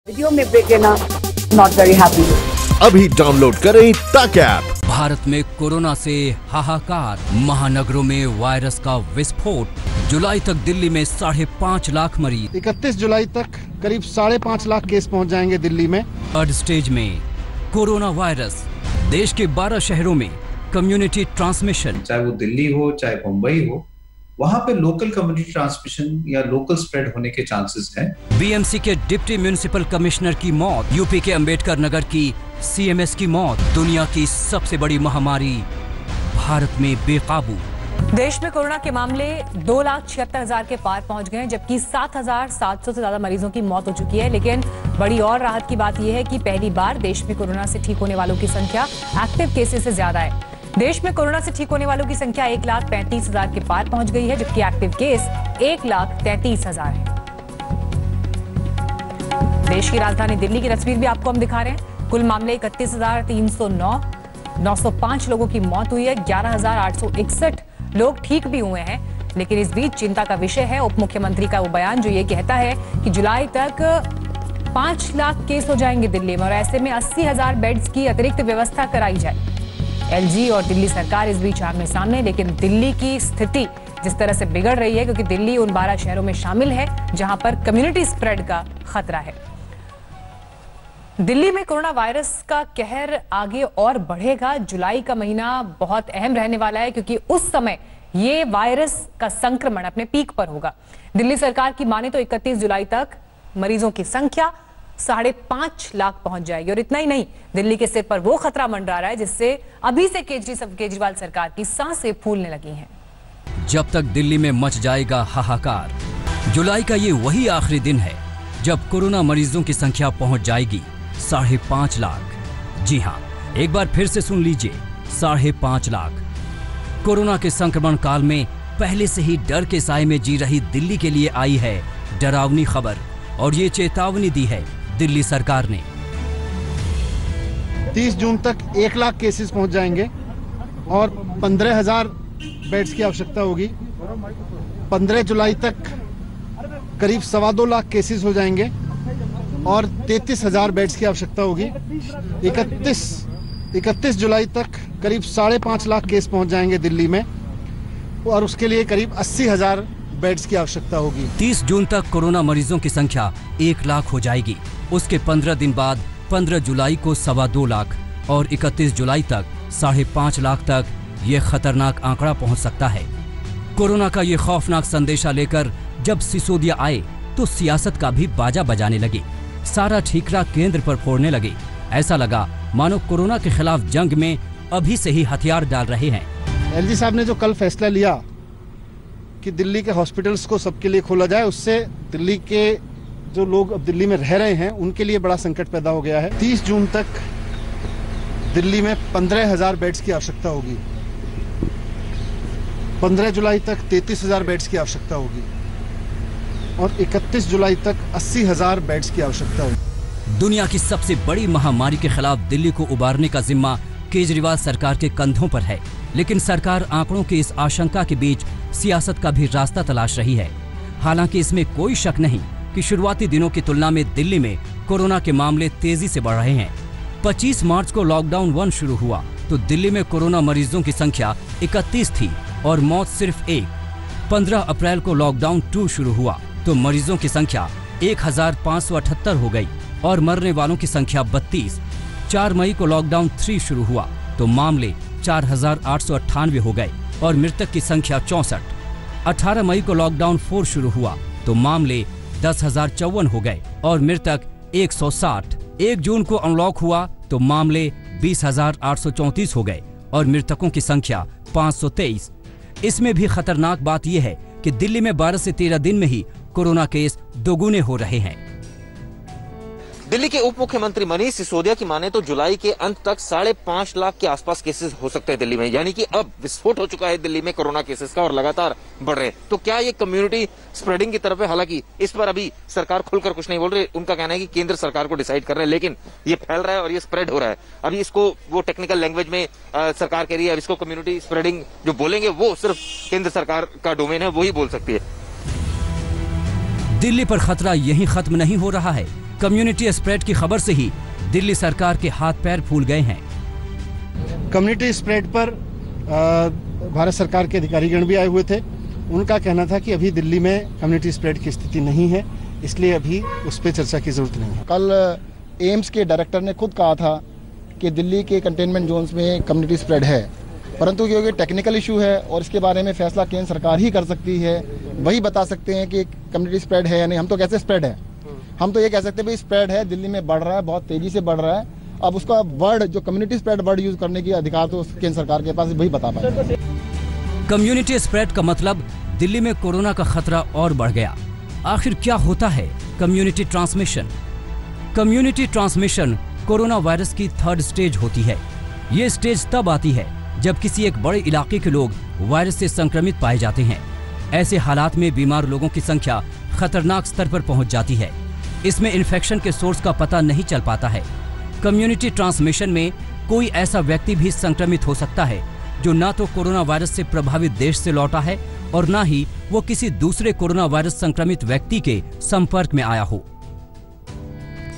Video में break लेना not very happy. अभी डाउनलोड करें तक ऐप। भारत में कोरोना से हाहाकार, महानगरों में वायरस का विस्फोट। जुलाई तक दिल्ली में 5.5 लाख मरीज। 31 जुलाई तक करीब 5.5 लाख केस पहुंच जाएंगे दिल्ली में। थर्ड स्टेज में कोरोना वायरस, देश के 12 शहरों में कम्युनिटी ट्रांसमिशन। चाहे वो दिल्ली हो चाहे मुंबई हो, वहां पे लोकल कम्युनिटी ट्रांसमिशन या लोकल स्प्रेड होने के चांसेस हैं। बीएमसी के डिप्टी म्युनिसिपल कमिश्नर की मौत, यूपी के अंबेडकर नगर की सीएमएस की मौत। दुनिया की सबसे बड़ी महामारी भारत में बेकाबू। देश में कोरोना के मामले 2,76,000 के पार पहुंच गए हैं, जबकि 7,700 से ज्यादा मरीजों की मौत हो चुकी है। लेकिन बड़ी और राहत की बात यह है कि पहली बार देश में कोरोना से ठीक होने वालों की संख्या एक्टिव केसेस से ज्यादा है। देश में कोरोना से ठीक होने वालों की संख्या 1,35,000 के पार पहुंच गई है, जबकि एक्टिव केस 1,33,000 है। देश की राजधानी दिल्ली की तस्वीर भी आपको हम दिखा रहे हैं। कुल मामले 31,309, 905 लोगों की मौत हुई है, 11,861 लोग ठीक भी हुए हैं। लेकिन इस बीच चिंता का विषय है उप मुख्यमंत्री का वो बयान जो ये कहता है कि जुलाई तक 5 लाख केस हो जाएंगे दिल्ली में, और ऐसे में 80,000 बेड्स की अतिरिक्त व्यवस्था कराई जाए। एलजी और दिल्ली सरकार इस बीच आमने सामने, लेकिन दिल्ली की स्थिति जिस तरह से बिगड़ रही है, क्योंकि दिल्ली उन 12 शहरों में शामिल है जहां पर कम्युनिटी स्प्रेड का खतरा है। दिल्ली में कोरोना वायरस का कहर आगे और बढ़ेगा। जुलाई का महीना बहुत अहम रहने वाला है, क्योंकि उस समय ये वायरस का संक्रमण अपने पीक पर होगा। दिल्ली सरकार की माने तो 31 जुलाई तक मरीजों की संख्या 5.5 लाख पहुंच जाएगी। और इतना ही नहीं, दिल्ली के सिर पर वो खतरा मंडरा रहा है जिससे अभी से केजरीवाल सरकार की सांसें फूलने लगी हैं। जब तक दिल्ली में मच जाएगा हाहाकार, जुलाई का ये वही आखिरी दिन है जब कोरोना मरीजों की संख्या पहुंच जाएगी 5.5 लाख। जी हां, एक बार फिर से सुन लीजिए, 5.5 लाख। कोरोना के संक्रमण काल में पहले से ही डर के साए में जी रही दिल्ली के लिए आई है डरावनी खबर, और ये चेतावनी दी है दिल्ली सरकार ने। 30 जून तक 1 लाख केसेस पहुंच जाएंगे और 15,000 बेड्स की आवश्यकता होगी। 15 जुलाई तक करीब 2.25 लाख केसेस हो जाएंगे और 33,000 बेड्स की आवश्यकता होगी। 31 जुलाई तक करीब 5.5 लाख केस पहुंच जाएंगे दिल्ली में, और उसके लिए करीब 80,000 बेड्स की आवश्यकता होगी। 30 जून तक कोरोना मरीजों की संख्या 1 लाख हो जाएगी। उसके 15 दिन बाद 15 जुलाई को 2.25 लाख और 31 जुलाई तक 5.5 लाख तक ये खतरनाक आंकड़ा पहुंच सकता है। कोरोना का ये खौफनाक संदेशा लेकर जब सिसोदिया आए तो सियासत का भी बाजा बजाने लगी, सारा ठीकरा केंद्र पर फोड़ने लगे। ऐसा लगा मानो कोरोना के खिलाफ जंग में अभी से ही हथियार डाल रहे हैं। एलजी साहब ने जो कल फैसला लिया कि दिल्ली के हॉस्पिटल्स को सबके लिए खोला जाए, उससे दिल्ली के जो लोग अब दिल्ली में रह रहे हैं उनके लिए बड़ा संकट पैदा हो गया है। 30 जून तक दिल्ली में 15,000 बेड्स की आवश्यकता होगी। 15 जुलाई तक 33,000 बेड्स की आवश्यकता होगी और 31 जुलाई तक 80,000 बेड्स की आवश्यकता होगी। दुनिया की सबसे बड़ी महामारी के खिलाफ दिल्ली को उबारने का जिम्मा केजरीवाल सरकार के कंधों पर है, लेकिन सरकार आंकड़ों की इस आशंका के बीच सियासत का भी रास्ता तलाश रही है। हालांकि इसमें कोई शक नहीं कि शुरुआती दिनों की तुलना में दिल्ली में कोरोना के मामले तेजी से बढ़ रहे हैं। 25 मार्च को लॉकडाउन 1 शुरू हुआ तो दिल्ली में कोरोना मरीजों की संख्या 31 थी और मौत सिर्फ 1। 15 अप्रैल को लॉकडाउन 2 शुरू हुआ तो मरीजों की संख्या 1,578 हो गई और मरने वालों की संख्या 32। 4 मई को लॉकडाउन 3 शुरू हुआ तो मामले 4,898 हो गए और मृतक की संख्या 64। 18 मई को लॉकडाउन 4 शुरू हुआ तो मामले 10,054 हो गए और मृतक 160। 1 जून को अनलॉक हुआ तो मामले 20,834 हो गए और मृतकों की संख्या 523। इसमें भी खतरनाक बात यह है कि दिल्ली में 12 से 13 दिन में ही कोरोना केस दोगुने हो रहे हैं। दिल्ली के उप मुख्यमंत्री मनीष सिसोदिया की माने तो जुलाई के अंत तक 5.5 लाख के आसपास केसेस हो सकते हैं दिल्ली में, यानी कि अब विस्फोट हो चुका है दिल्ली में कोरोना केसेस का और लगातार बढ़ रहे हैं। तो क्या ये कम्युनिटी स्प्रेडिंग की तरफ है? हालांकि इस पर अभी सरकार खुलकर कुछ नहीं बोल रही। उनका कहना है कि केंद्र सरकार को डिसाइड कर रहे हैं, लेकिन ये फैल रहा है और ये स्प्रेड हो रहा है। अभी इसको वो टेक्निकल लैंग्वेज में सरकार कह रही है, अब इसको कम्युनिटी स्प्रेडिंग जो बोलेंगे वो सिर्फ केंद्र सरकार का डोमेन है, वो ही बोल सकती है। दिल्ली पर खतरा यहीं खत्म नहीं हो रहा है। कम्युनिटी स्प्रेड की खबर से ही दिल्ली सरकार के हाथ पैर फूल गए हैं। कम्युनिटी स्प्रेड पर भारत सरकार के अधिकारीगण भी आए हुए थे। उनका कहना था कि अभी दिल्ली में कम्युनिटी स्प्रेड की स्थिति नहीं है, इसलिए अभी उस पर चर्चा की जरूरत नहीं है। कल एम्स के डायरेक्टर ने खुद कहा था कि दिल्ली के कंटेनमेंट जोन्स में कम्युनिटी स्प्रेड है, परंतु क्योंकि टेक्निकल इशू है और इसके बारे में फैसला केंद्र सरकार ही कर सकती है, वही बता सकते हैं कि कम्युनिटी स्प्रेड है या नहीं। हम तो कैसे स्प्रेड है, हम तो ये कह सकते हैं भाई स्प्रेड है, दिल्ली में बढ़ रहा है, बहुत तेजी से बढ़ रहा है। अब उसका वर्ड जो कम्युनिटी स्प्रेड वर्ड यूज करने की अधिकार तो केंद्र सरकार के पास, वही बता पाए। कम्युनिटी स्प्रेड का मतलब दिल्ली में कोरोना का खतरा और बढ़ गया। आखिर क्या होता है community transmission? Community transmission corona virus की 3rd स्टेज होती है। ये स्टेज तब आती है जब किसी एक बड़े इलाके के लोग वायरस से संक्रमित पाए जाते हैं। ऐसे हालात में बीमार लोगों की संख्या खतरनाक स्तर पर पहुंच जाती है। इसमें इन्फेक्शन के सोर्स का पता नहीं चल पाता है। कम्युनिटी ट्रांसमिशन में कोई ऐसा व्यक्ति भी संक्रमित हो सकता है जो ना तो कोरोना वायरस से प्रभावित देश से लौटा है और ना ही वो किसी दूसरे कोरोना वायरस संक्रमित व्यक्ति के संपर्क में आया हो।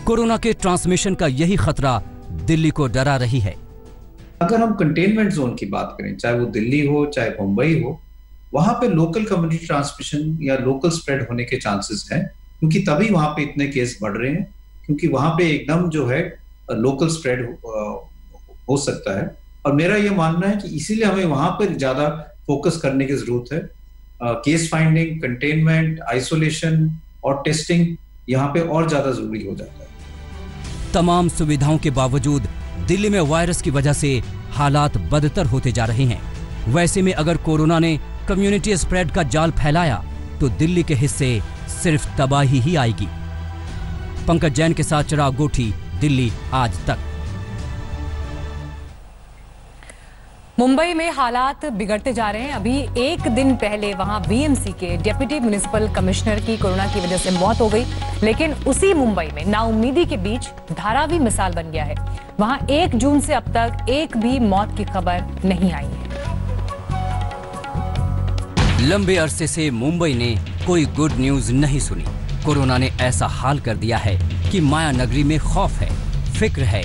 कोरोना के ट्रांसमिशन का यही खतरा दिल्ली को डरा रही है। अगर हम कंटेनमेंट जोन की बात करें, चाहे वो दिल्ली हो चाहे मुंबई हो, वहां पे लोकल कम्युनिटी ट्रांसमिशन या लोकल स्प्रेड होने के चांसेस हैं, क्योंकि तभी वहां पे इतने केस बढ़ रहे हैं, क्योंकि वहां पे एकदम जो है लोकल स्प्रेड हो सकता है। और मेरा ये मानना है कि इसीलिए हमें वहां पर ज्यादा फोकस करने की जरूरत है। केस फाइंडिंग, कंटेनमेंट, आइसोलेशन और टेस्टिंग यहाँ पे और ज्यादा जरूरी हो जाता है। तमाम सुविधाओं के बावजूद दिल्ली में वायरस की वजह से हालात बदतर होते जा रहे हैं। वैसे में अगर कोरोना ने कम्युनिटी स्प्रेड का जाल फैलाया तो दिल्ली के हिस्से सिर्फ तबाही ही आएगी। पंकज जैन के साथ चिराग गोठी, दिल्ली आज तक। मुंबई में हालात बिगड़ते जा रहे हैं। अभी एक दिन पहले वहां बीएमसी के डिप्टी म्युनिसिपल कमिश्नर की कोरोना की वजह से मौत हो गई, लेकिन उसी मुंबई में नाउम्मीदी के बीच धारावी मिसाल बन गया है। वहां 1 जून से अब तक एक भी मौत की खबर नहीं आई है। लंबे अरसे से मुंबई ने कोई गुड न्यूज नहीं सुनी। कोरोना ने ऐसा हाल कर दिया है कि माया नगरी में खौफ है, फिक्र है,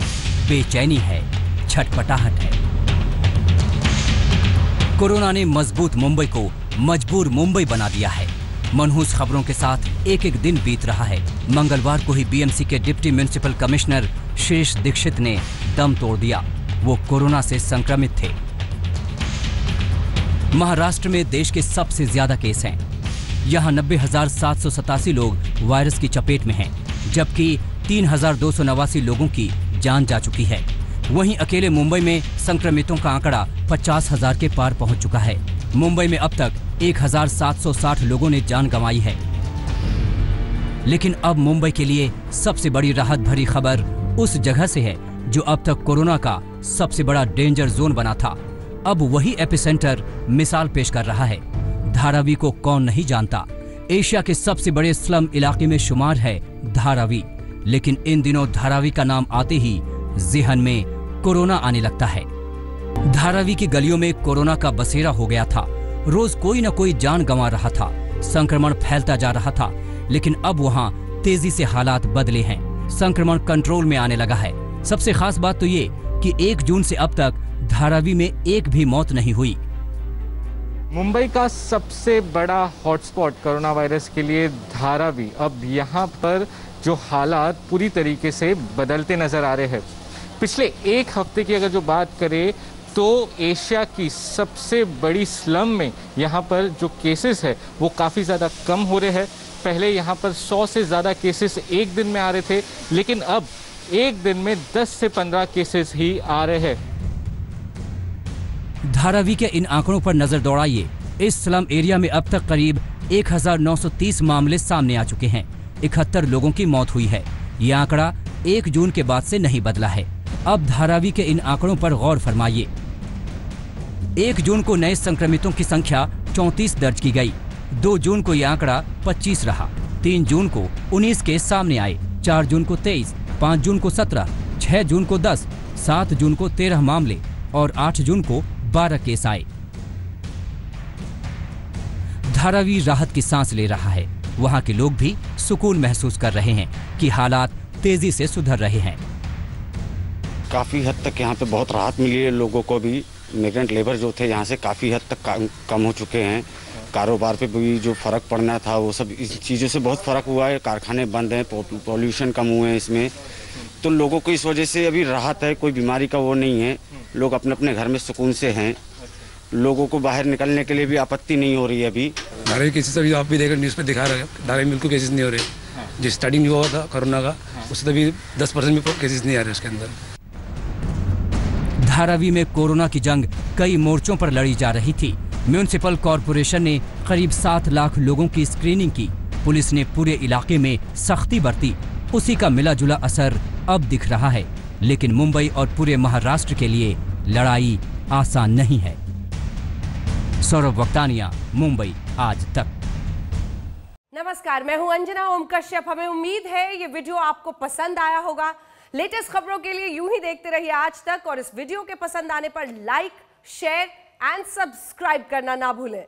बेचैनी है, छटपटाहट है। कोरोना ने मजबूत मुंबई को मजबूर मुंबई बना दिया है। मनहूस खबरों के साथ एक एक दिन बीत रहा है। मंगलवार को ही बीएमसी के डिप्टी म्युनिसिपल कमिश्नर शीर्ष दीक्षित ने दम तोड़ दिया। वो कोरोना से संक्रमित थे। महाराष्ट्र में देश के सबसे ज्यादा केस हैं। यहां 90,787 लोग वायरस की चपेट में हैं, जबकि 3,289 लोगों की जान जा चुकी है। वहीं अकेले मुंबई में संक्रमितों का आंकड़ा 50,000 के पार पहुंच चुका है। मुंबई में अब तक 1,760 लोगों ने जान गंवाई है। लेकिन अब मुंबई के लिए सबसे बड़ी राहत भरी खबर उस जगह से है जो अब तक कोरोना का सबसे बड़ा डेंजर जोन बना था। अब वही एपिसेंटर मिसाल पेश कर रहा है। धारावी को कौन नहीं जानता। एशिया के सबसे बड़े स्लम इलाके में शुमार है धारावी। लेकिन इन दिनों धारावी का नाम आते ही ज़हन में कोरोना आने लगता है। धारावी की गलियों में कोरोना का बसेरा हो गया था। रोज कोई न कोई जान गंवा रहा था। संक्रमण फैलता जा रहा था। लेकिन अब वहां तेजी से हालात बदले हैं। संक्रमण कंट्रोल में आने लगा है। सबसे खास बात तो ये कि 1 जून से अब तक धारावी में एक भी मौत नहीं हुई। मुंबई का सबसे बड़ा हॉटस्पॉट कोरोना वायरस के लिए धारावी, अब यहाँ पर जो हालात पूरी तरीके से बदलते नजर आ रहे हैं। पिछले 1 हफ्ते की अगर जो बात करें तो एशिया की सबसे बड़ी स्लम में यहाँ पर जो केसेस है वो काफ़ी ज़्यादा कम हो रहे हैं। पहले यहाँ पर 100 से ज़्यादा केसेस एक दिन में आ रहे थे, लेकिन अब एक दिन में 10 से 15 केसेस ही आ रहे हैं। धारावी के इन आंकड़ों पर नजर दौड़ाइए। इस स्लम एरिया में अब तक करीब 1930 मामले सामने आ चुके हैं। 71 लोगों की मौत हुई है। ये आंकड़ा 1 जून के बाद से नहीं बदला है। अब धारावी के इन आंकड़ों पर गौर फरमाइए। 1 जून को नए संक्रमितों की संख्या 34 दर्ज की गई। 2 जून को यह आंकड़ा 25 रहा। 3 जून को 19 केस सामने आए। 4 जून को 23, 5 जून को 17, 6 जून को 10, 7 जून को 13 मामले और 8 जून को 12 केस आए। धारावी राहत की सांस ले रहा है। वहां के लोग भी सुकून महसूस कर रहे हैं कि हालात तेजी से सुधर रहे हैं। काफ़ी हद तक यहाँ पे बहुत राहत मिली है लोगों को भी। मिग्रेंट लेबर जो थे यहाँ से काफ़ी हद तक कम हो चुके हैं। कारोबार पे भी जो फ़र्क पड़ना था वो सब इस चीज़ों से बहुत फ़र्क हुआ है। कारखाने बंद हैं, पॉल्यूशन कम हुए हैं इसमें, तो लोगों को इस वजह से अभी राहत है। कोई बीमारी का वो नहीं है, लोग अपने अपने घर में सुकून से हैं। लोगों को बाहर निकलने के लिए भी आपत्ति नहीं हो रही है। अभी धारावी केसेस अभी आप भी देख रहे न्यूज़ पे दिखा रहे हैं, धारावी में बिल्कुल केसेस नहीं हो रहे। जो स्टार्टिंग हुआ था कोरोना का उससे अभी 10% भी केसेस नहीं आ रहे उसके अंदर। धारावी में कोरोना की जंग कई मोर्चों पर लड़ी जा रही थी। म्युनिसिपल कॉरपोरेशन ने करीब 7 लाख लोगों की स्क्रीनिंग की। पुलिस ने पूरे इलाके में सख्ती बरती। उसी का मिला जुला असर अब दिख रहा है। लेकिन मुंबई और पूरे महाराष्ट्र के लिए लड़ाई आसान नहीं है। सौरभ वक्तानिया, मुंबई आज तक। नमस्कार, मैं हूं अंजना ओम कश्यप। हमें उम्मीद है ये वीडियो आपको पसंद आया होगा। लेटेस्ट खबरों के लिए यूं ही देखते रहिए आज तक, और इस वीडियो के पसंद आने पर लाइक, शेयर एंड सब्सक्राइब करना ना भूलें।